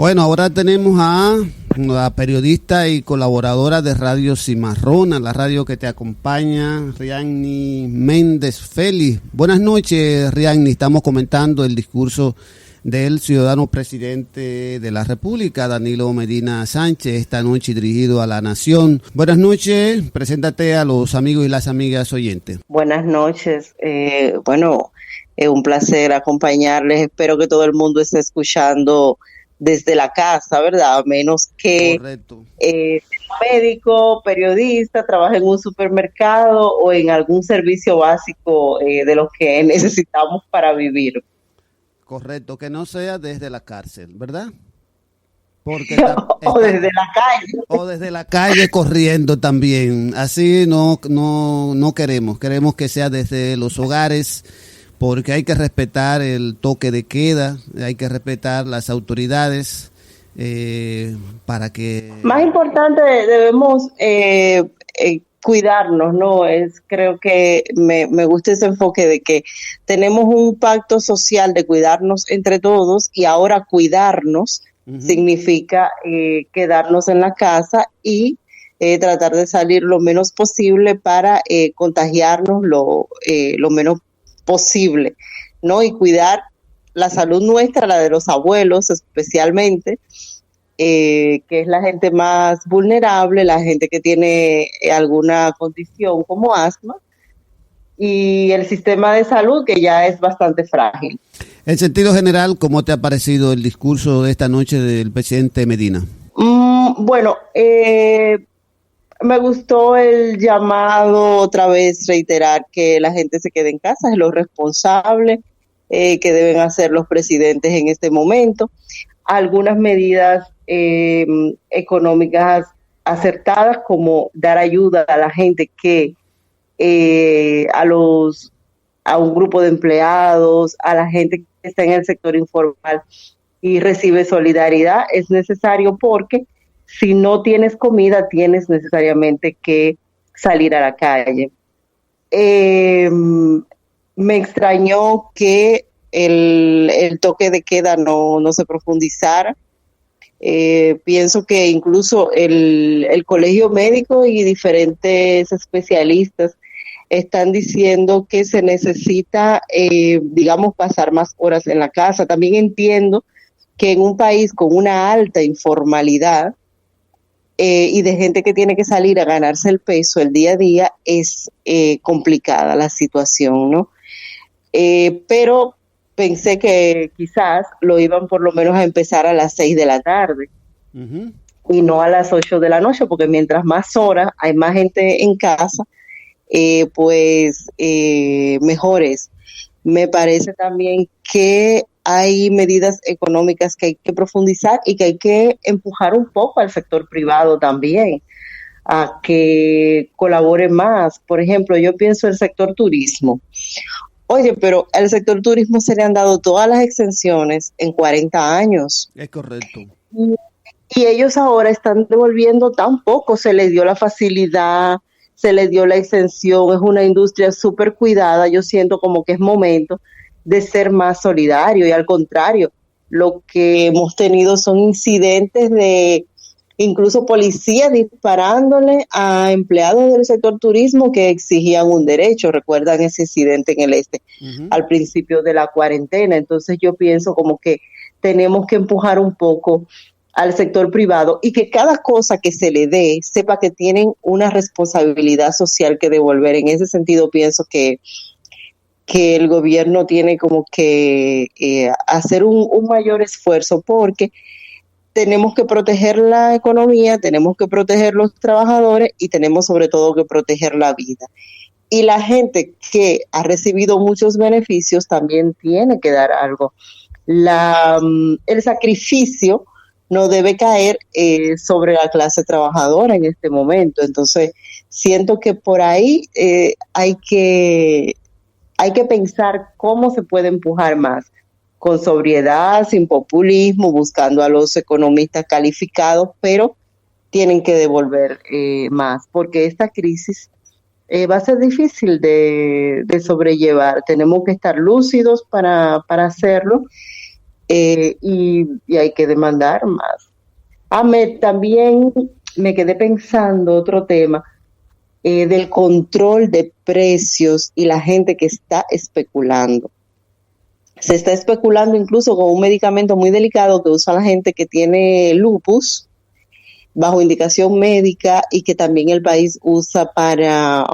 Bueno, ahora tenemos a la periodista y colaboradora de Radio Cimarrona, la radio que te acompaña, Rianny Méndez Félix. Buenas noches, Rianny. Estamos comentando el discurso del ciudadano presidente de la República, Danilo Medina Sánchez, esta noche dirigido a la nación. Buenas noches, preséntate a los amigos y las amigas oyentes. Buenas noches, es un placer acompañarles. Espero que todo el mundo esté escuchando desde la casa, ¿verdad? A menos que médico, periodista, trabaje en un supermercado o en algún servicio básico de los que necesitamos para vivir. Correcto, que no sea desde la cárcel, ¿verdad? Porque o desde la calle. O desde la calle corriendo también. Así no queremos que sea desde los hogares, porque hay que respetar el toque de queda, hay que respetar las autoridades para que... Más importante, debemos cuidarnos, ¿no? Creo que me gusta ese enfoque de que tenemos un pacto social de cuidarnos entre todos y ahora cuidarnos significa quedarnos en la casa y tratar de salir lo menos posible para contagiarnos lo menos posible, ¿no? Y cuidar la salud nuestra, la de los abuelos especialmente, que es la gente más vulnerable, la gente que tiene alguna condición como asma, y el sistema de salud que ya es bastante frágil. En sentido general, ¿cómo te ha parecido el discurso de esta noche del presidente Medina? Me gustó el llamado, otra vez reiterar que la gente se quede en casa, es lo responsable que deben hacer los presidentes en este momento. Algunas medidas económicas acertadas, como dar ayuda a la gente que a un grupo de empleados, a la gente que está en el sector informal y recibe solidaridad, es necesario porque si no tienes comida, tienes necesariamente que salir a la calle. Me extrañó que el toque de queda no se profundizara. Pienso que incluso el colegio médico y diferentes especialistas están diciendo que se necesita, pasar más horas en la casa. También entiendo que en un país con una alta informalidad y de gente que tiene que salir a ganarse el peso el día a día, es complicada la situación, ¿no? Pero pensé que quizás lo iban por lo menos a empezar a las 6 de la tarde y no a las 8 de la noche, porque mientras más horas hay más gente en casa, mejor es. Me parece también que hay medidas económicas que hay que profundizar y que hay que empujar un poco al sector privado también a que colabore más. Por ejemplo, yo pienso en el sector turismo. Oye, pero al sector turismo se le han dado todas las exenciones en 40 años. Es correcto. Y ellos ahora están devolviendo tan poco, se les dio la facilidad, se les dio la exención, es una industria súper cuidada. Yo siento como que es momento de ser más solidario y al contrario, lo que hemos tenido son incidentes de incluso policías disparándole a empleados del sector turismo que exigían un derecho. Recuerdan ese incidente en el al principio de la cuarentena. Entonces yo pienso como que tenemos que empujar un poco al sector privado y que cada cosa que se le dé sepa que tienen una responsabilidad social que devolver. En ese sentido pienso que el gobierno tiene como que hacer un mayor esfuerzo, porque tenemos que proteger la economía, tenemos que proteger los trabajadores y tenemos sobre todo que proteger la vida. Y la gente que ha recibido muchos beneficios también tiene que dar algo. El sacrificio no debe caer sobre la clase trabajadora en este momento. Entonces, siento que por ahí hay que pensar cómo se puede empujar más, con sobriedad, sin populismo, buscando a los economistas calificados, pero tienen que devolver más, porque esta crisis va a ser difícil de sobrellevar. Tenemos que estar lúcidos para hacerlo y hay que demandar más. También me quedé pensando otro tema, del control de precios y la gente que está especulando. Se está especulando incluso con un medicamento muy delicado que usa la gente que tiene lupus bajo indicación médica y que también el país usa para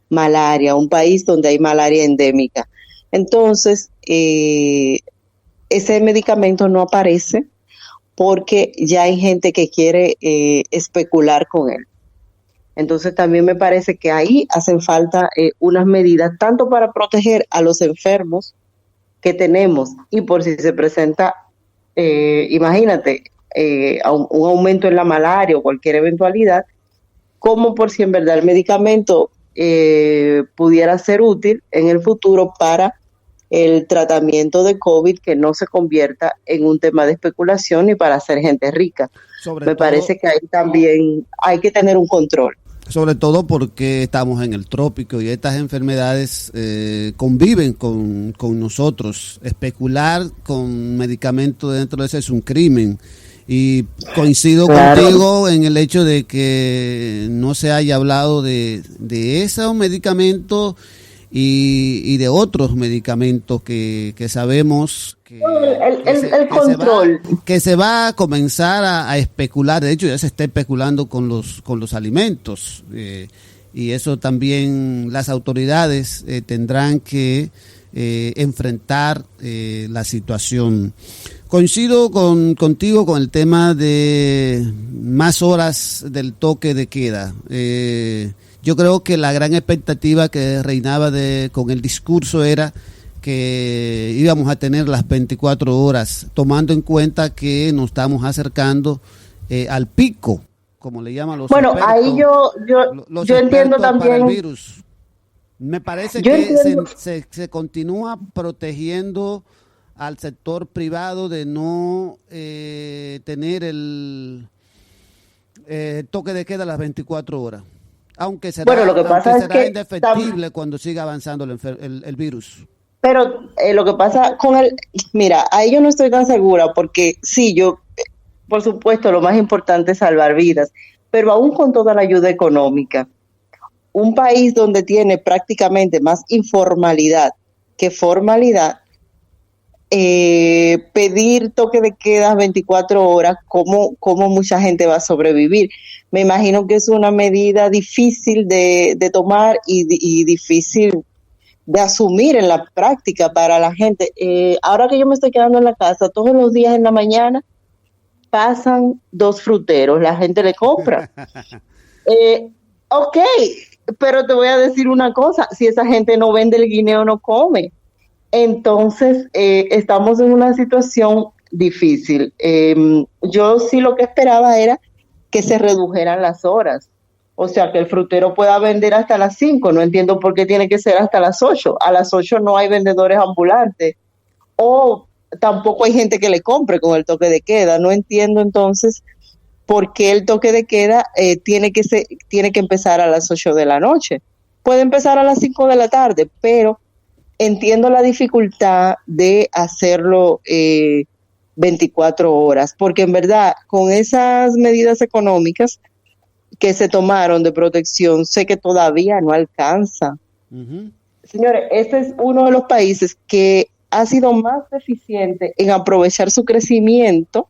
malaria, un país donde hay malaria endémica. Entonces, ese medicamento no aparece porque ya hay gente que quiere especular con él. Entonces también me parece que ahí hacen falta unas medidas, tanto para proteger a los enfermos que tenemos y por si se presenta, imagínate, un aumento en la malaria o cualquier eventualidad, como por si en verdad el medicamento pudiera ser útil en el futuro para el tratamiento de COVID, que no se convierta en un tema de especulación y para hacer gente rica. Me parece que ahí también hay que tener un control. Sobre todo porque estamos en el trópico y estas enfermedades conviven con nosotros. Especular con medicamentos dentro de eso es un crimen. Y coincido contigo en el hecho de que no se haya hablado de esos medicamentos y de otros medicamentos que sabemos el control que se va a comenzar a especular. De hecho ya se está especulando con los alimentos, y eso también las autoridades tendrán que enfrentar la situación. Coincido contigo con el tema de más horas del toque de queda. Yo creo que la gran expectativa que reinaba con el discurso era que íbamos a tener las 24 horas, tomando en cuenta que nos estamos acercando al pico, como le llaman los expertos. Bueno, ahí yo entiendo también para el virus. Me parece que se continúa protegiendo al sector privado de no tener el toque de queda a las 24 horas. Aunque será, lo que pasa es que indefectible cuando siga avanzando el virus. Pero lo que pasa mira, ahí yo no estoy tan segura porque sí, por supuesto, lo más importante es salvar vidas, pero aún con toda la ayuda económica, un país donde tiene prácticamente más informalidad que formalidad, pedir toque de queda 24 horas, ¿cómo mucha gente va a sobrevivir? Me imagino que es una medida difícil de tomar y difícil de asumir en la práctica para la gente. Ahora que yo me estoy quedando en la casa, todos los días en la mañana pasan 2 fruteros, la gente le compra. Ok, pero te voy a decir una cosa, si esa gente no vende el guineo, no come. Entonces, estamos en una situación difícil. Yo sí lo que esperaba era que se redujeran las horas. O sea, que el frutero pueda vender hasta las 5. No entiendo por qué tiene que ser hasta las 8. A las 8 no hay vendedores ambulantes. O tampoco hay gente que le compre con el toque de queda. No entiendo entonces por qué el toque de queda tiene que empezar a las 8 de la noche. Puede empezar a las 5 de la tarde, pero entiendo la dificultad de hacerlo 24 horas, porque en verdad con esas medidas económicas que se tomaron de protección, sé que todavía no alcanza. Uh-huh. Señores, este es uno de los países que ha sido más eficiente en aprovechar su crecimiento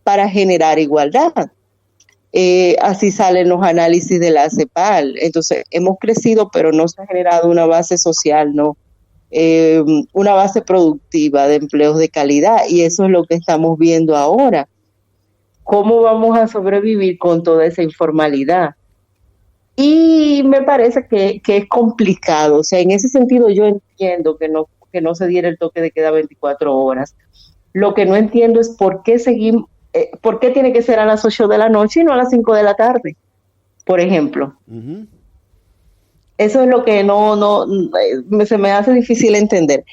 para generar igualdad. Así salen los análisis de la CEPAL. Entonces, hemos crecido, pero no se ha generado una base social, no. Una base productiva de empleos de calidad, y eso es lo que estamos viendo ahora. ¿Cómo vamos a sobrevivir con toda esa informalidad? Y me parece que es complicado. O sea, en ese sentido yo entiendo que no se diera el toque de queda 24 horas. Lo que no entiendo es por qué tiene que ser a las 8 de la noche y no a las 5 de la tarde, por ejemplo. Uh-huh. Eso es lo que se me hace difícil entender.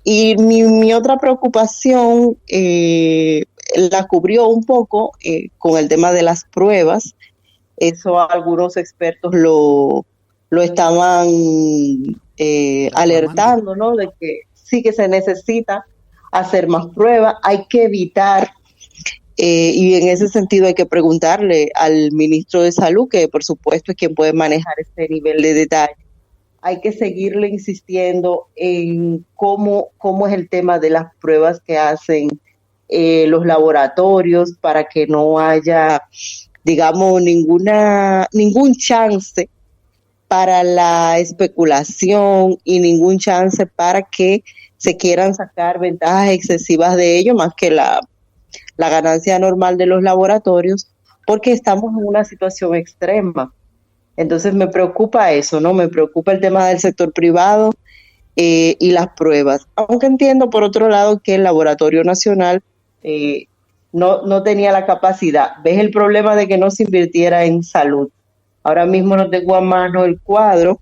Y mi otra preocupación la cubrió un poco con el tema de las pruebas. Eso algunos expertos lo estaban alertando, ¿no? De que sí que se necesita hacer más pruebas, hay que evitar, y en ese sentido hay que preguntarle al ministro de Salud, que por supuesto es quien puede manejar este nivel de detalle. Hay que seguirle insistiendo en cómo es el tema de las pruebas que hacen los laboratorios para que no haya, digamos, ningún chance para la especulación y ningún chance para que se quieran sacar ventajas excesivas de ello, más que la ganancia normal de los laboratorios, porque estamos en una situación extrema. Entonces me preocupa eso, ¿no? Me preocupa el tema del sector privado y las pruebas. Aunque entiendo, por otro lado, que el Laboratorio Nacional no tenía la capacidad. ¿Ves el problema de que no se invirtiera en salud? Ahora mismo no tengo a mano el cuadro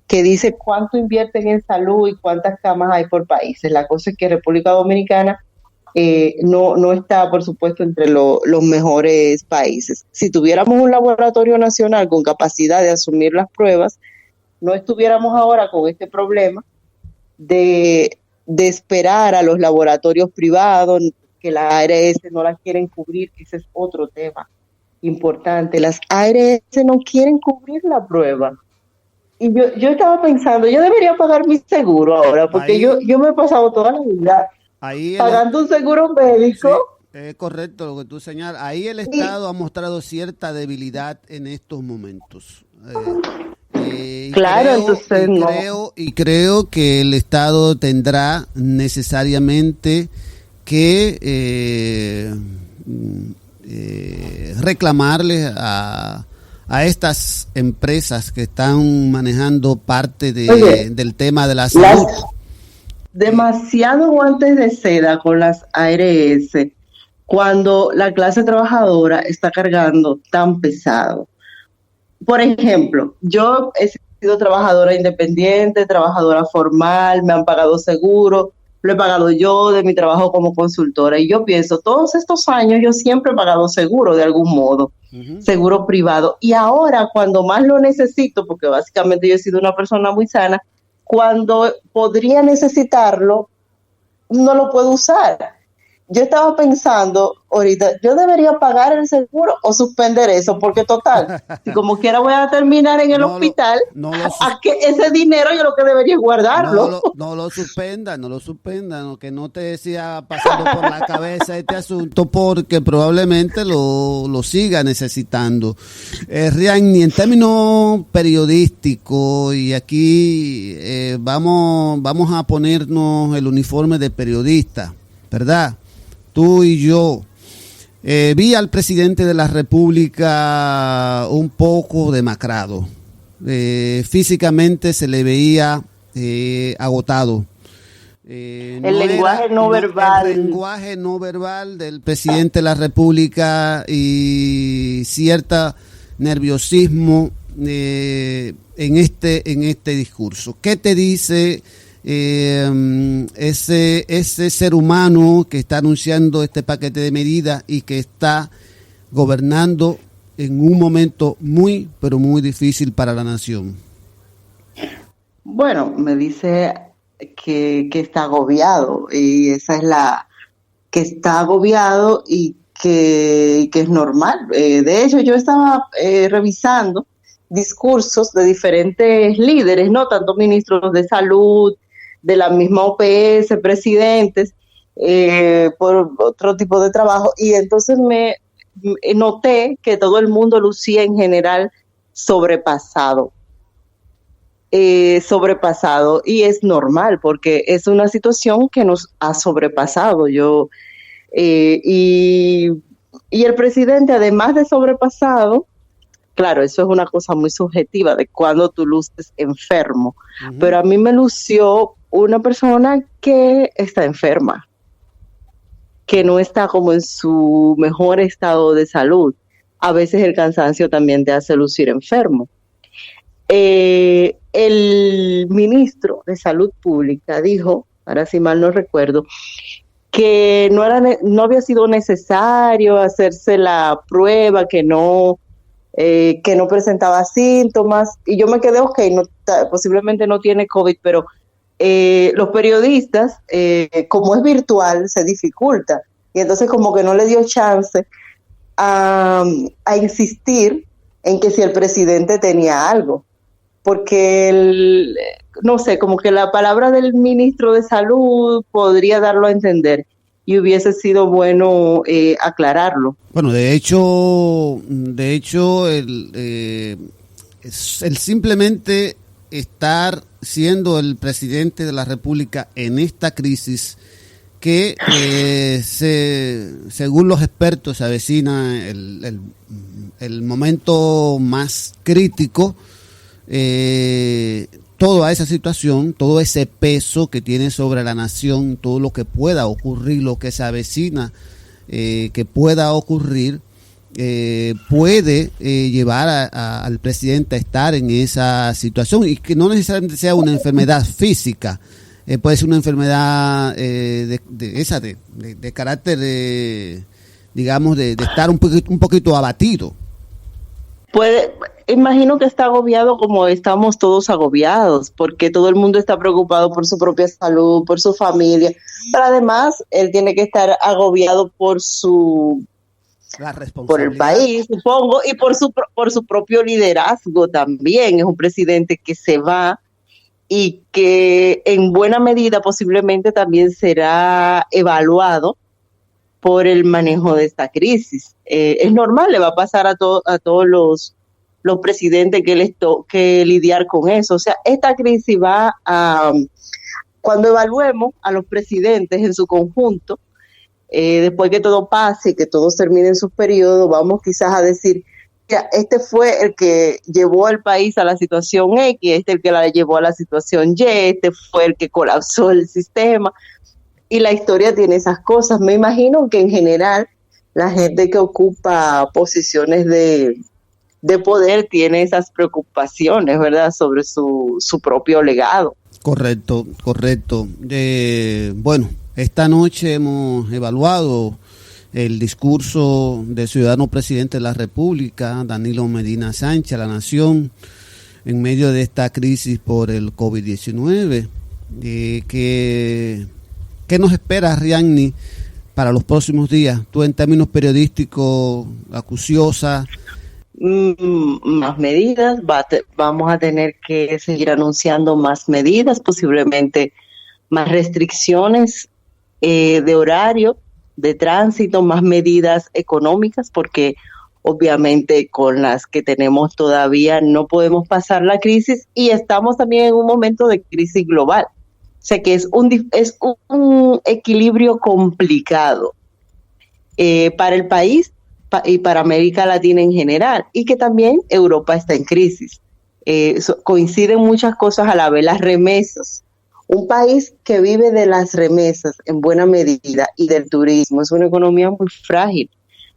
que dice cuánto invierten en salud y cuántas camas hay por países. La cosa es que República Dominicana no está, por supuesto, entre los mejores países. Si tuviéramos un laboratorio nacional con capacidad de asumir las pruebas, no estuviéramos ahora con este problema de esperar a los laboratorios privados, que las ARS no las quieren cubrir, que ese es otro tema importante. Las ARS no quieren cubrir la prueba. Y yo estaba pensando, yo debería pagar mi seguro ahora, porque Ahí, yo me he pasado toda la vida pagando un seguro médico. Sí, es correcto lo que tú señalas. Ahí el Estado ha mostrado cierta debilidad en estos momentos. Claro, entonces creo que el Estado tendrá necesariamente que reclamarle a estas empresas que están manejando parte del tema de la salud. Demasiado guantes de seda con las ARS cuando la clase trabajadora está cargando tan pesado. Por ejemplo, yo he sido trabajadora independiente, trabajadora formal, me han pagado seguro, lo he pagado yo de mi trabajo como consultora, y yo pienso, todos estos años yo siempre he pagado seguro de algún modo, seguro privado, y ahora cuando más lo necesito, porque básicamente yo he sido una persona muy sana, cuando podría necesitarlo, no lo puedo usar. Yo estaba pensando ahorita, yo debería pagar el seguro o suspender eso, porque total, si como quiera voy a terminar en el hospital, a que ese dinero yo lo que debería es guardarlo. No lo suspenda, que no te siga pasando por la cabeza este asunto, porque probablemente lo siga necesitando. Rianni, en términos periodísticos, y aquí vamos a ponernos el uniforme de periodista, ¿verdad? Tú y yo. Vi al presidente de la República un poco demacrado. Físicamente se le veía agotado. El lenguaje no verbal. El lenguaje no verbal del presidente de la República y cierto nerviosismo en este discurso. ¿Qué te dice ese ser humano que está anunciando este paquete de medidas y que está gobernando en un momento muy, pero muy difícil para la nación? Bueno, me dice que está agobiado, y esa es que está agobiado y que es normal. De hecho, yo estaba revisando discursos de diferentes líderes, no tanto ministros de salud, de la misma OPS, presidentes, por otro tipo de trabajo, y entonces me noté que todo el mundo lucía en general sobrepasado, y es normal porque es una situación que nos ha sobrepasado. Y el presidente, además de sobrepasado, claro, eso es una cosa muy subjetiva de cuando tú luces enfermo, pero a mí me lució una persona que está enferma, que no está como en su mejor estado de salud. A veces el cansancio también te hace lucir enfermo. El ministro de Salud Pública dijo, ahora si mal no recuerdo, que no había sido necesario hacerse la prueba, que no presentaba síntomas, y yo me quedé, posiblemente no tiene COVID, pero los periodistas, como es virtual, se dificulta. Y entonces como que no le dio chance a insistir en que si el presidente tenía algo. Porque, no sé, como que la palabra del ministro de Salud podría darlo a entender y hubiese sido bueno aclararlo. Bueno, de hecho, el simplemente estar siendo el presidente de la República en esta crisis que según los expertos se avecina el momento más crítico, toda esa situación, todo ese peso que tiene sobre la nación, todo lo que pueda ocurrir, lo que se avecina que pueda ocurrir, puede llevar al presidente a estar en esa situación, y que no necesariamente sea una enfermedad física, puede ser una enfermedad de carácter, digamos, de estar un poquito abatido. Imagino que está agobiado como estamos todos agobiados, porque todo el mundo está preocupado por su propia salud, por su familia, pero además él tiene que estar agobiado por el país, supongo, y por su propio liderazgo también. Es un presidente que se va y que en buena medida posiblemente también será evaluado por el manejo de esta crisis. Es normal, le va a pasar a todos los presidentes que lidiar con eso. O sea, esta crisis va a, cuando evaluemos a los presidentes en su conjunto, después que todo pase y que todos terminen sus periodos, vamos quizás a decir, ya, este fue el que llevó al país a la situación X, este el que la llevó a la situación Y, este fue el que colapsó el sistema, y la historia tiene esas cosas. Me imagino que en general la gente que ocupa posiciones de poder tiene esas preocupaciones, ¿verdad?, sobre su propio legado. Correcto. Bueno, esta noche hemos evaluado el discurso del ciudadano presidente de la República, Danilo Medina Sánchez, a la nación, en medio de esta crisis por el COVID-19. ¿Qué nos espera, Rianni, para los próximos días? Tú, en términos periodísticos, acuciosa. Más medidas, vamos a tener que seguir anunciando más medidas, posiblemente más restricciones de horario, de tránsito, más medidas económicas, porque obviamente con las que tenemos todavía no podemos pasar la crisis, y estamos también en un momento de crisis global. O sea que es un equilibrio complicado para el país y para América Latina en general, y que también Europa está en crisis. Coinciden muchas cosas a la vez. Las remesas, un país que vive de las remesas en buena medida y del turismo, es una economía muy frágil,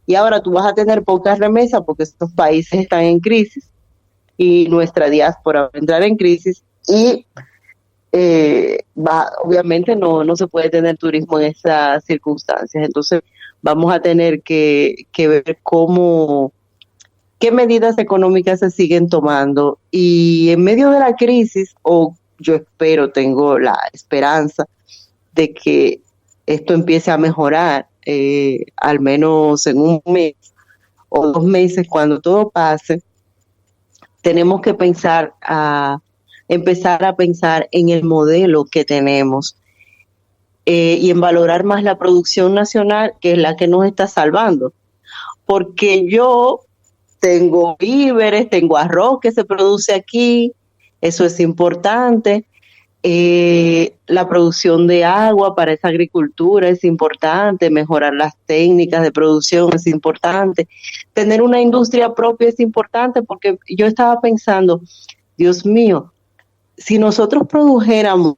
y ahora tú vas a tener pocas remesas porque estos países están en crisis y nuestra diáspora va a entrar en crisis, y obviamente no se puede tener turismo en esas circunstancias. Entonces vamos a tener que ver qué medidas económicas se siguen tomando, y en medio de la crisis, yo tengo la esperanza de que esto empiece a mejorar, al menos en un mes o 2 meses, cuando todo pase. Tenemos que empezar a pensar en el modelo que tenemos, y en valorar más la producción nacional, que es la que nos está salvando. Porque yo tengo víveres, tengo arroz que se produce aquí, eso es importante. La producción de agua para esa agricultura es importante, mejorar las técnicas de producción es importante, tener una industria propia es importante, porque yo estaba pensando, Dios mío, si nosotros produjéramos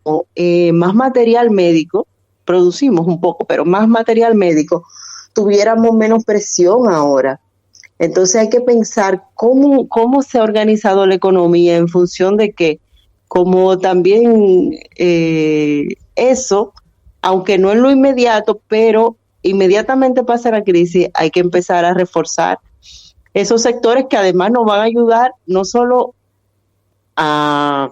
más material médico, producimos un poco, pero más material médico, tuviéramos menos presión ahora. Entonces hay que pensar cómo se ha organizado la economía en función de que, como también eso, aunque no en lo inmediato, pero inmediatamente pasa la crisis, hay que empezar a reforzar esos sectores que además nos van a ayudar no solo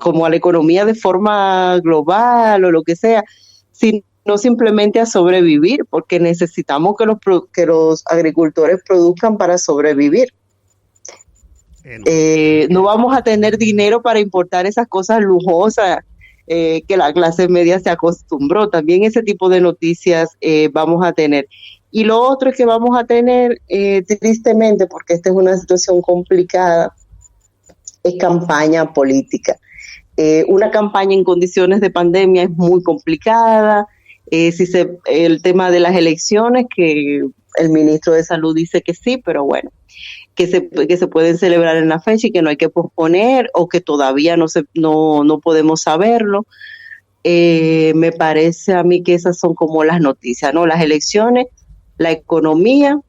como a la economía de forma global o lo que sea, sino simplemente a sobrevivir, porque necesitamos que los agricultores produzcan para sobrevivir. No vamos a tener dinero para importar esas cosas lujosas que la clase media se acostumbró. También ese tipo de noticias vamos a tener. Y lo otro es que vamos a tener, tristemente, porque esta es una situación complicada, es campaña política. Una campaña en condiciones de pandemia es muy complicada. El tema de las elecciones, que el ministro de Salud dice que sí, pero bueno, que se pueden celebrar en la fecha y que no hay que posponer, o que todavía no podemos saberlo. Me parece a mí que esas son como las noticias, ¿no? Las elecciones, la economía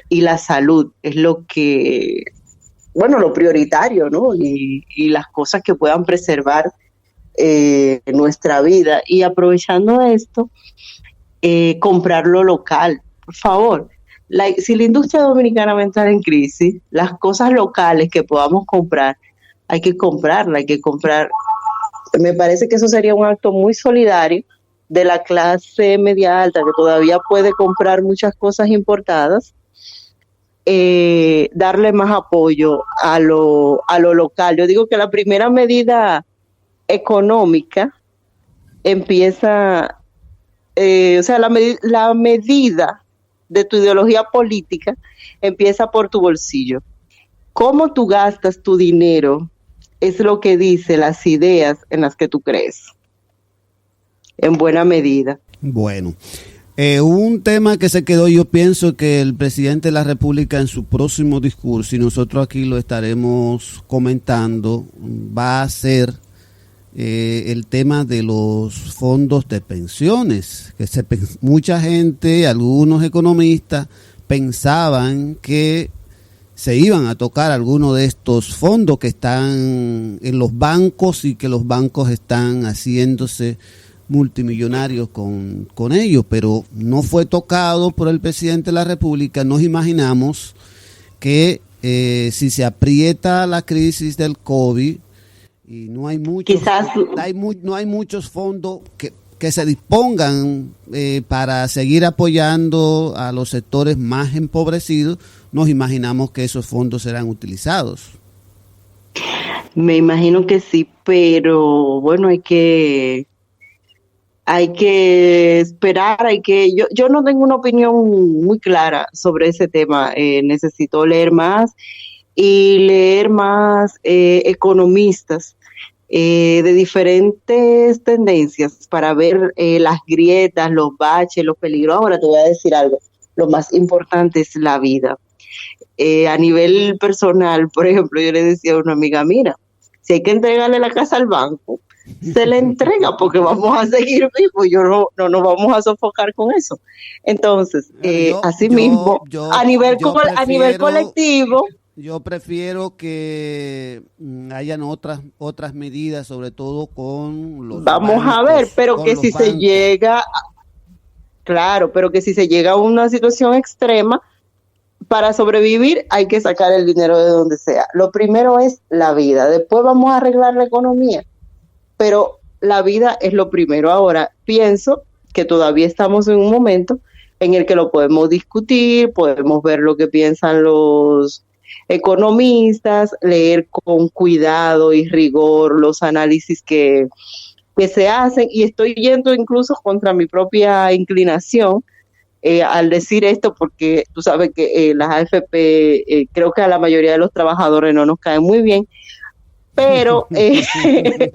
y la salud es lo que, bueno, lo prioritario, ¿no? Y las cosas que puedan preservar nuestra vida. Y aprovechando esto, comprar lo local, por favor. Si la industria dominicana va a entrar en crisis, las cosas locales que podamos comprar, hay que comprarla, hay que comprar. Me parece que eso sería un acto muy solidario de la clase media alta, que todavía puede comprar muchas cosas importadas, darle más apoyo a lo local. Yo digo que la primera medida económica empieza, la medida de tu ideología política empieza por tu bolsillo. Cómo tú gastas tu dinero es lo que dice las ideas en las que tú crees, en buena medida. Bueno, un tema que se quedó, yo pienso que el presidente de la República en su próximo discurso, y nosotros aquí lo estaremos comentando, va a ser el tema de los fondos de pensiones, que mucha gente, algunos economistas pensaban que se iban a tocar algunos de estos fondos que están en los bancos y que los bancos están haciéndose multimillonarios con ellos, pero no fue tocado por el presidente de la República. Nos imaginamos que si se aprieta la crisis del COVID y no hay muchos, no hay muchos fondos que se dispongan para seguir apoyando a los sectores más empobrecidos, nos imaginamos que esos fondos serán utilizados. Me imagino que sí, pero bueno, hay que esperar, yo no tengo una opinión muy clara sobre ese tema. Necesito leer más economistas de diferentes tendencias para ver las grietas, los baches, los peligros. Ahora te voy a decir algo, lo más importante es la vida. A nivel personal, por ejemplo, yo le decía a una amiga, mira, si hay que entregarle la casa al banco, se le entrega, porque vamos a seguir vivos, no nos vamos a sofocar con eso. Entonces, así mismo, a nivel colectivo, yo prefiero que hayan otras medidas, sobre todo con los vamos bancos, a ver, pero que si se llega, claro, pero que si se llega a una situación extrema, para sobrevivir hay que sacar el dinero de donde sea. Lo primero es la vida, después vamos a arreglar la economía, pero la vida es lo primero. Ahora, pienso que todavía estamos en un momento en el que lo podemos discutir, podemos ver lo que piensan los economistas, leer con cuidado y rigor los análisis que se hacen, y estoy yendo incluso contra mi propia inclinación al decir esto, porque tú sabes que las AFP creo que a la mayoría de los trabajadores no nos caen muy bien, pero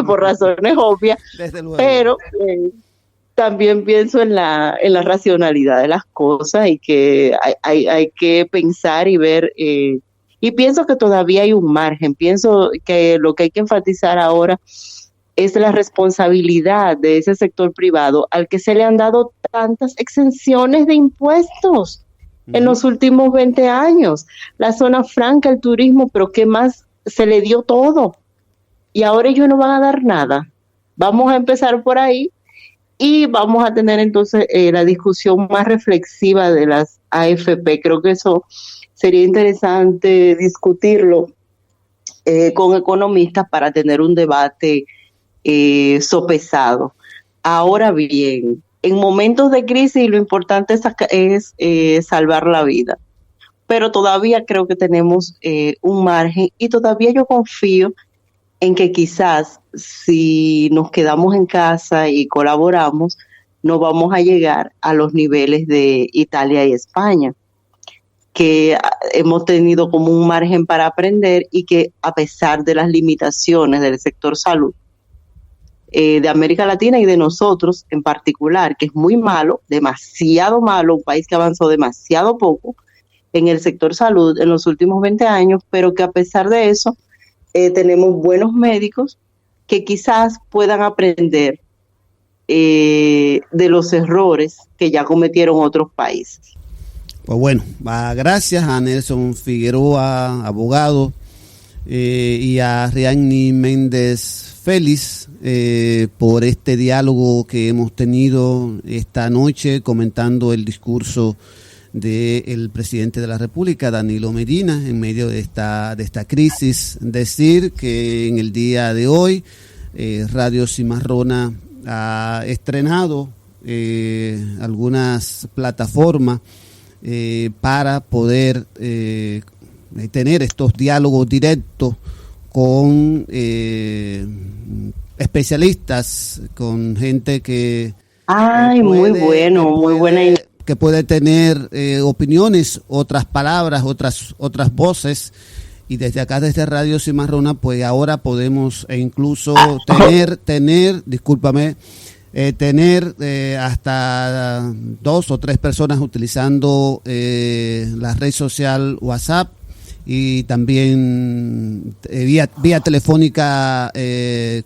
por razones obvias, pero también pienso en la racionalidad de las cosas, y que hay que pensar y ver, y pienso que todavía hay un margen. Pienso que lo que hay que enfatizar ahora es la responsabilidad de ese sector privado al que se le han dado tantas exenciones de impuestos en los últimos 20 años. La zona franca, el turismo, pero ¿qué más? Se le dio todo. Y ahora ellos no van a dar nada. Vamos a empezar por ahí y vamos a tener entonces la discusión más reflexiva de las AFP. Creo que eso sería interesante discutirlo con economistas para tener un debate sopesado. Ahora bien, en momentos de crisis lo importante es salvar la vida, pero todavía creo que tenemos un margen y todavía yo confío en que quizás si nos quedamos en casa y colaboramos, no vamos a llegar a los niveles de Italia y España, que hemos tenido como un margen para aprender y que a pesar de las limitaciones del sector salud de América Latina y de nosotros en particular, que es muy malo, demasiado malo, un país que avanzó demasiado poco en el sector salud en los últimos 20 años, pero que a pesar de eso tenemos buenos médicos que quizás puedan aprender de los errores que ya cometieron otros países. Pues bueno, gracias a Nelson Figueroa, abogado, y a Rianny Méndez Félix por este diálogo que hemos tenido esta noche comentando el discurso del presidente de la República, Danilo Medina, en medio de esta crisis. Decir que en el día de hoy Radio Cimarrona ha estrenado algunas plataformas para poder tener estos diálogos directos con especialistas, con gente que muy buena idea, que puede tener opiniones, otras palabras, otras voces, y desde acá, desde Radio Cimarrona, pues ahora podemos incluso tener hasta 2 o 3 personas utilizando la red social WhatsApp y también vía telefónica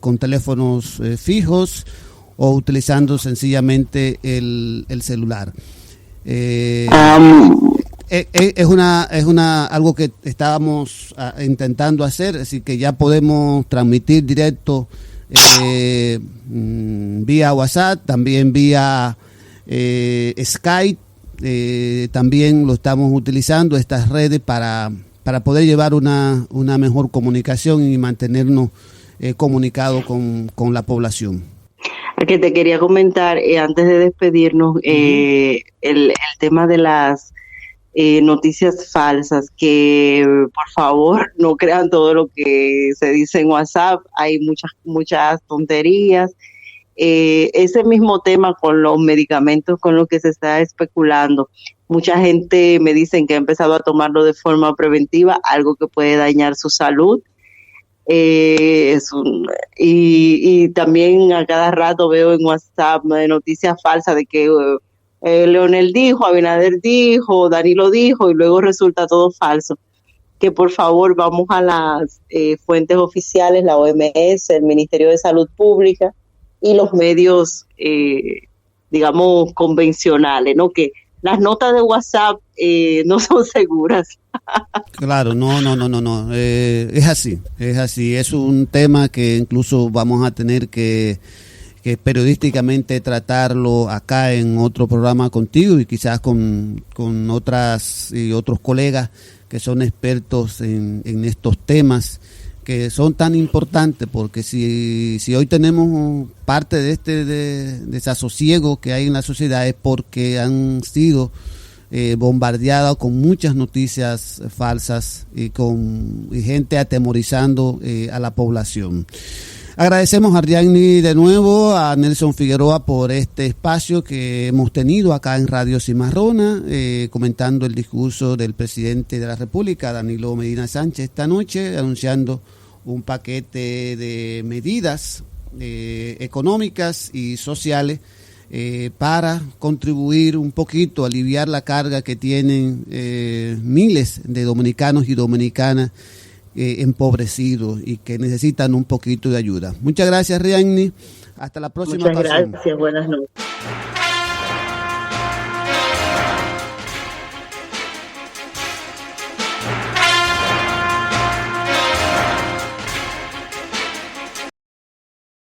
con teléfonos fijos o utilizando sencillamente el celular. Es algo que estábamos intentando hacer, así que ya podemos transmitir directo vía WhatsApp, también vía Skype, también lo estamos utilizando estas redes para poder llevar una mejor comunicación y mantenernos comunicados con la población. Que te quería comentar antes de despedirnos el tema de las noticias falsas, que por favor no crean todo lo que se dice en WhatsApp, hay muchas tonterías. Ese mismo tema con los medicamentos con los que se está especulando, mucha gente me dicen que ha empezado a tomarlo de forma preventiva, algo que puede dañar su salud. Y también a cada rato veo en WhatsApp noticias falsas de que Leonel dijo, Abinader dijo, Danilo dijo, y luego resulta todo falso. Que por favor vamos a las fuentes oficiales, la OMS, el Ministerio de Salud Pública y los medios, digamos, convencionales, ¿no? Que las notas de WhatsApp no son seguras. Claro, no. Es así. Es un tema que incluso vamos a tener que periodísticamente tratarlo acá en otro programa contigo y quizás con otras y otros colegas que son expertos en estos temas que son tan importantes, porque si hoy tenemos parte de este desasosiego que hay en la sociedad es porque han sido bombardeadas con muchas noticias falsas y gente atemorizando a la población. Agradecemos a Rianny de nuevo, a Nelson Figueroa por este espacio que hemos tenido acá en Radio Cimarrona, comentando el discurso del presidente de la República, Danilo Medina Sánchez, esta noche, anunciando un paquete de medidas económicas y sociales para contribuir un poquito, aliviar la carga que tienen miles de dominicanos y dominicanas empobrecidos y que necesitan un poquito de ayuda. Muchas gracias, Rianny. Hasta la próxima. Muchas gracias. Buenas noches.